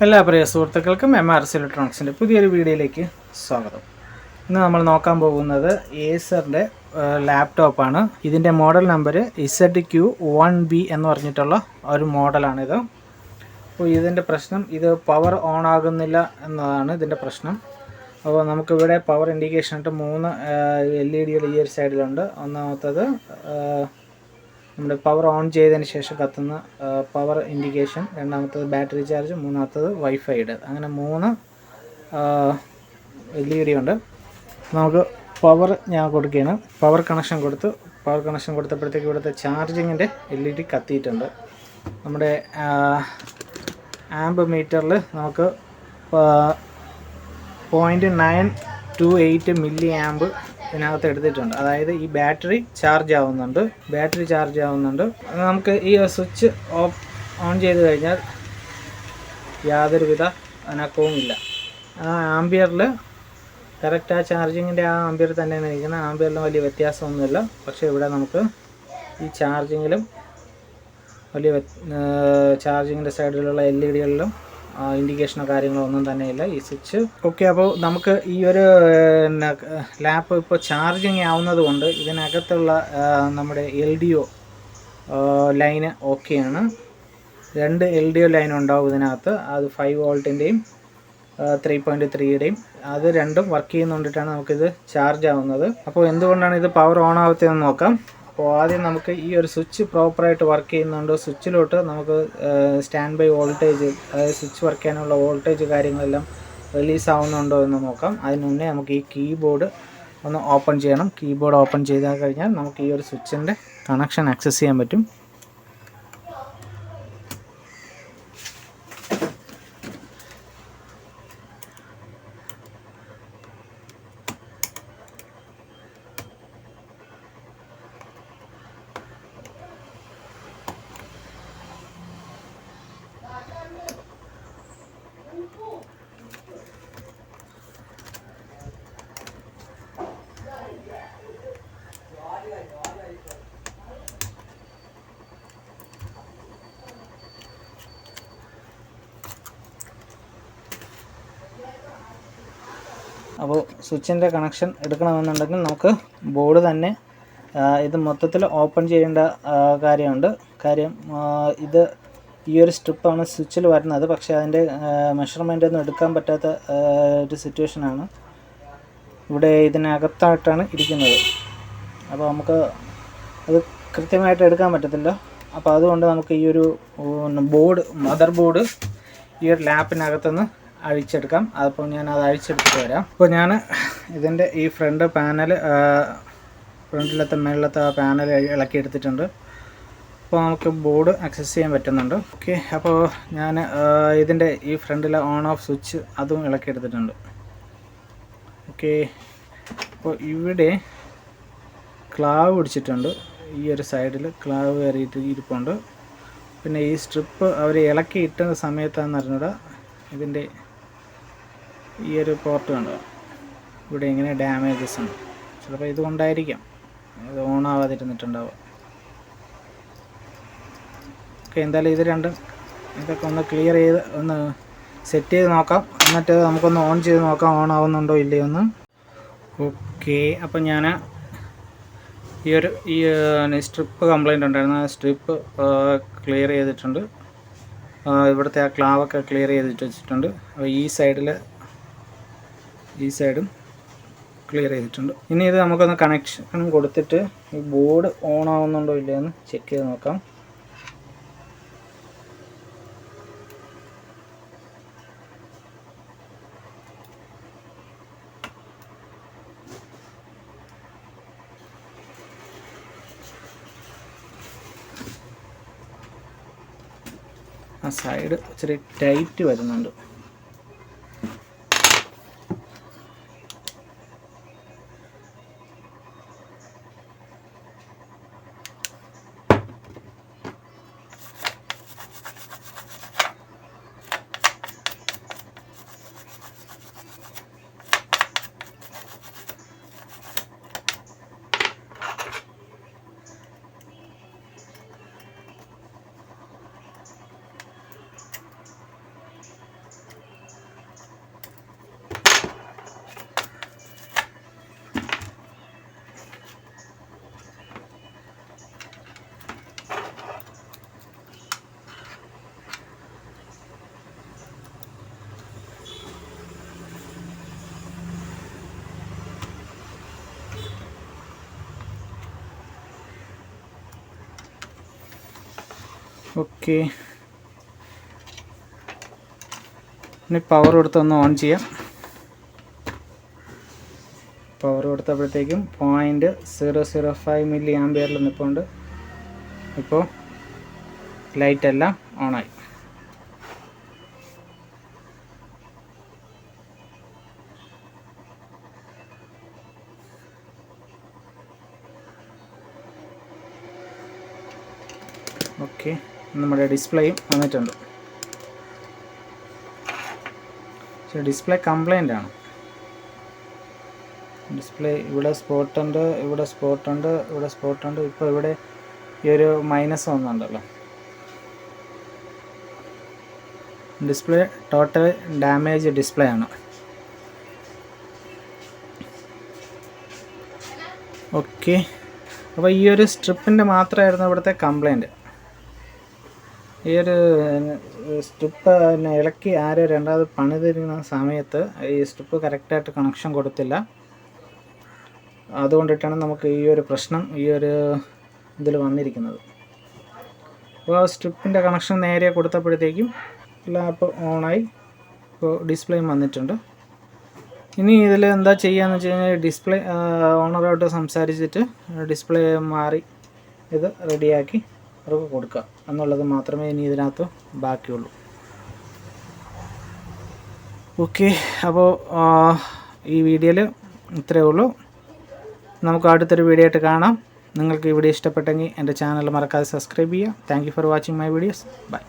എല്ലാ പ്രിയ സുഹൃത്തുക്കൾക്കും MRS ഇലക്ട്രോണിക്സിൻ്റെ പുതിയൊരു വീഡിയോയിലേക്ക് സ്വാഗതം. ഇന്ന് നമ്മൾ നോക്കാൻ പോകുന്നത് ഏസറിൻ്റെ ലാപ്ടോപ്പാണ്. ഇതിൻ്റെ മോഡൽ നമ്പർ ZQ1B എന്ന് പറഞ്ഞിട്ടുള്ള ഒരു മോഡലാണിത്. അപ്പോൾ ഇതിൻ്റെ പ്രശ്നം ഇത് പവർ ഓൺ ആകുന്നില്ല എന്നതാണ് ഇതിൻ്റെ പ്രശ്നം. അപ്പോൾ നമുക്കിവിടെ പവർ ഇൻഡിക്കേഷൻ ആയിട്ട് 3 LED ഈ ഒരു സൈഡിലുണ്ട്. ഒന്നാമത്തത് നമ്മുടെ പവർ ഓൺ ചെയ്തതിന് ശേഷം കത്തുന്ന പവർ ഇൻഡിക്കേഷൻ, രണ്ടാമത്തത് ബാറ്ററി ചാർജ്, മൂന്നാമത്തത് വൈഫൈയുടെ. അങ്ങനെ 3 LED ഉണ്ട്. നമുക്ക് പവർ ഞാൻ കൊടുക്കുകയാണ്. പവർ കണക്ഷൻ കൊടുത്തപ്പോഴത്തേക്ക് ഇവിടുത്തെ ചാർജിങ്ങിൻ്റെ LED കത്തിയിട്ടുണ്ട്. നമ്മുടെ ആംപ് മീറ്ററിൽ നമുക്ക് 0.928 മില്ലി ആംപ് ഇതിനകത്ത് എടുത്തിട്ടുണ്ട്. അതായത് ഈ ബാറ്ററി ചാർജ് ആവുന്നുണ്ട്. നമുക്ക് ഈ സ്വിച്ച് ഓൺ ചെയ്ത് കഴിഞ്ഞാൽ യാതൊരുവിധ അനക്കവും ഇല്ല. ആ ആംബിയറിൽ കറക്റ്റ് ആ ചാർജിങ്ങിൻ്റെ ആ ആംബിയർ തന്നെയാണ് ഇരിക്കുന്നത്. ആംബിയറിലും വലിയ വ്യത്യാസമൊന്നുമില്ല. പക്ഷേ ഇവിടെ നമുക്ക് ഈ ചാർജിങ്ങിലും വലിയ ചാർജിങ്ങിൻ്റെ സൈഡിലുള്ള LEDകളിലും ഇൻഡിക്കേഷനോ കാര്യങ്ങളോ ഒന്നും തന്നെയില്ല ഈ സ്വിച്ച്. ഓക്കെ, അപ്പോൾ നമുക്ക് ഈ ഒരു ലാപ്പ് ഇപ്പോൾ ചാർജിങ് ആവുന്നത് കൊണ്ട് ഇതിനകത്തുള്ള നമ്മുടെ LDO ലൈന് ഓക്കെയാണ്. 2 LDO ലൈൻ ഉണ്ടാവും ഇതിനകത്ത്. അത് 5 വോൾട്ടിൻ്റെയും 3.3യുടെയും അത് രണ്ടും വർക്ക് ചെയ്യുന്നുണ്ടിട്ടാണ് നമുക്കിത് ചാർജ് ആവുന്നത്. അപ്പോൾ എന്തുകൊണ്ടാണ് ഇത് പവർ ഓൺ ആവാത്തതെന്ന് നോക്കാം. അപ്പോൾ ആദ്യം നമുക്ക് ഈ ഒരു സ്വിച്ച് പ്രോപ്പറായിട്ട് വർക്ക് ചെയ്യുന്നുണ്ടോ, സ്വിച്ചിലോട്ട് നമുക്ക് സ്റ്റാൻഡ് ബൈ വോൾട്ടേജ്, അതായത് സ്വിച്ച് വർക്ക് ചെയ്യാനുള്ള വോൾട്ടേജ് കാര്യങ്ങളെല്ലാം റിലീസ് ആവുന്നുണ്ടോ എന്ന് നോക്കാം. അതിന് മുന്നേ നമുക്ക് ഈ കീബോർഡ് ഒന്ന് ഓപ്പൺ ചെയ്യണം. കീബോർഡ് ഓപ്പൺ ചെയ്താൽ കഴിഞ്ഞാൽ നമുക്ക് ഈ ഒരു സ്വിച്ചിൻ്റെ കണക്ഷൻ ആക്സസ് ചെയ്യാൻ പറ്റും. അപ്പോൾ സ്വിച്ചിൻ്റെ കണക്ഷൻ എടുക്കണമെന്നുണ്ടെങ്കിൽ നമുക്ക് ബോർഡ് തന്നെ ഇത് മൊത്തത്തിൽ ഓപ്പൺ ചെയ്യേണ്ട കാര്യം ഇത് ഈ ഒരു സ്ട്രിപ്പാണ് സ്വിച്ചിൽ വരുന്നത്. പക്ഷേ അതിൻ്റെ മെഷർമെൻ്റ് ഒന്നും എടുക്കാൻ പറ്റാത്ത ഒരു സിറ്റുവേഷനാണ്. ഇവിടെ ഇതിനകത്തായിട്ടാണ് ഇരിക്കുന്നത്. അപ്പോൾ നമുക്ക് അത് കൃത്യമായിട്ട് എടുക്കാൻ പറ്റത്തില്ല. അപ്പോൾ അതുകൊണ്ട് നമുക്ക് ഈ ഒരു മദർ ബോർഡ് ഈ ഒരു ലാപ്പിനകത്തുനിന്ന് അഴിച്ചെടുക്കാം. അപ്പോൾ ഞാൻ അത് അഴിച്ചെടുത്തിട്ട് വരാം. അപ്പോൾ ഞാൻ ഇതിൻ്റെ ഈ ഫ്രണ്ടിലത്തെ മേളിലത്തെ പാനൽ ഇളക്കിയെടുത്തിട്ടുണ്ട്. അപ്പോൾ നമുക്ക് ബോർഡ് ആക്സസ് ചെയ്യാൻ പറ്റുന്നുണ്ട്. ഓക്കെ, അപ്പോൾ ഞാൻ ഇതിൻ്റെ ഈ ഫ്രണ്ടിലെ ഓൺ ഓഫ് സ്വിച്ച് അതും ഇളക്കിയെടുത്തിട്ടുണ്ട്. ഓക്കെ, അപ്പോൾ ഇവിടെ ക്ലാവ് പിടിച്ചിട്ടുണ്ട്. ഈ ഒരു സൈഡിൽ ക്ലാവ് കയറിയിട്ട് ഇരിപ്പുണ്ട്. പിന്നെ ഈ സ്ട്രിപ്പ് അവർ ഇളക്കിയിട്ട സമയത്താണെന്ന് അറിഞ്ഞൂടാ ഇതിൻ്റെ ഈ ഒരു പോർട്ട് കണ്ടോ, ഇവിടെ ഇങ്ങനെ ഡാമേജസ് ഉണ്ട്. ചിലപ്പോൾ ഇതുകൊണ്ടായിരിക്കാം ഇത് ഓണാവാതിരുന്നിട്ടുണ്ടാവുക. ഓക്കെ, എന്തായാലും ഇതൊക്കെ ഒന്ന് ക്ലിയർ ചെയ്ത് ഒന്ന് സെറ്റ് ചെയ്ത് നോക്കാം. എന്നിട്ട് നമുക്കൊന്ന് ഓൺ ചെയ്ത് നോക്കാം ഓൺ ആവുന്നുണ്ടോ ഇല്ലയോ എന്ന്. ഓക്കെ, അപ്പം ഞാൻ ഈ സ്ട്രിപ്പ് കംപ്ലൈൻ്റ് ഉണ്ടായിരുന്നു. ആ സ്ട്രിപ്പ് ക്ലിയർ ചെയ്തിട്ടുണ്ട്. ഇവിടുത്തെ ആ ക്ലാവൊക്കെ ക്ലിയർ ചെയ്തിട്ട് വെച്ചിട്ടുണ്ട്. അപ്പോൾ ഈ സൈഡും ക്ലിയർ ചെയ്തിട്ടുണ്ട്. ഇനി ഇത് നമുക്കൊന്ന് കണക്ഷൻ കൊടുത്തിട്ട് ഈ ബോർഡ് ഓൺ ആവുന്നുണ്ടോ ഇല്ലയോ എന്ന് ചെക്ക് ചെയ്ത് നോക്കാം. ആ സൈഡ് ഇച്ചിരി ടൈറ്റ് വരുന്നുണ്ട്. ഓക്കെ, ഇനി പവർ കൊടുത്തൊന്ന് ഓൺ ചെയ്യാം. പവർ കൊടുത്തപ്പോഴത്തേക്കും 0.005 മില്ലി ആംപിയറിൽ നിൽപ്പുണ്ട്. ഇപ്പോൾ ലൈറ്റെല്ലാം ഓണായി. ഓക്കെ, നമ്മുടെ ഡിസ്പ്ലേയും വന്നിട്ടുണ്ട്. പക്ഷേ ഡിസ്പ്ലേ കംപ്ലൈൻ്റ് ആണ്. ഡിസ്പ്ലേ ഇവിടെ സ്പോട്ടുണ്ട്, ഇവിടെ സ്പോട്ടുണ്ട്, ഇവിടെ സ്പോട്ടുണ്ട്. ഇപ്പോൾ ഇവിടെ ഈ ഒരു മൈനസ് വന്നുണ്ടല്ലോ. ഡിസ്പ്ലേ ടോട്ടൽ ഡാമേജ് ഡിസ്പ്ലേ ആണ്. ഓക്കെ, അപ്പോൾ ഈ ഒരു സ്ട്രിപ്പിൻ്റെ മാത്രമായിരുന്നു ഇവിടുത്തെ കംപ്ലൈൻറ്റ്. ഈ ഒരു സ്ട്രിപ്പ് ഇളക്കി ആരോ രണ്ടാമത് പണിതിരുന്ന സമയത്ത് ഈ സ്ട്രിപ്പ് കറക്റ്റായിട്ട് കണക്ഷൻ കൊടുത്തില്ല. അതുകൊണ്ടിട്ടാണ് നമുക്ക് ഈ ഒരു പ്രശ്നം ഈ ഒരു ഇതിൽ വന്നിരിക്കുന്നത്. അപ്പോൾ സ്ട്രിപ്പിൻ്റെ കണക്ഷൻ നേരെ കൊടുത്തപ്പോഴത്തേക്കും ലാപ്പ് ഓണായി. ഇപ്പോൾ ഡിസ്പ്ലേയും വന്നിട്ടുണ്ട്. ഇനി ഇതിൽ എന്താ ചെയ്യുകയെന്ന് വെച്ച് കഴിഞ്ഞാൽ ഡിസ്പ്ലേ ഓണറായിട്ട് സംസാരിച്ചിട്ട് ഡിസ്പ്ലേ മാറി ഇത് റെഡിയാക്കി അവർക്ക് കൊടുക്കുക എന്നുള്ളത് മാത്രമേ ഇനി ഇതിനകത്ത് ബാക്കിയുള്ളൂ. ഓക്കെ, അപ്പോൾ ഈ വീഡിയോയിൽ ഇത്രയേ ഉള്ളൂ. നമുക്ക് അടുത്തൊരു വീഡിയോ ആയിട്ട് കാണാം. നിങ്ങൾക്ക് ഈ വീഡിയോ ഇഷ്ടപ്പെട്ടെങ്കിൽ എൻ്റെ ചാനൽ മറക്കാതെ സബ്സ്ക്രൈബ് ചെയ്യുക. Thank you for watching my videos. By.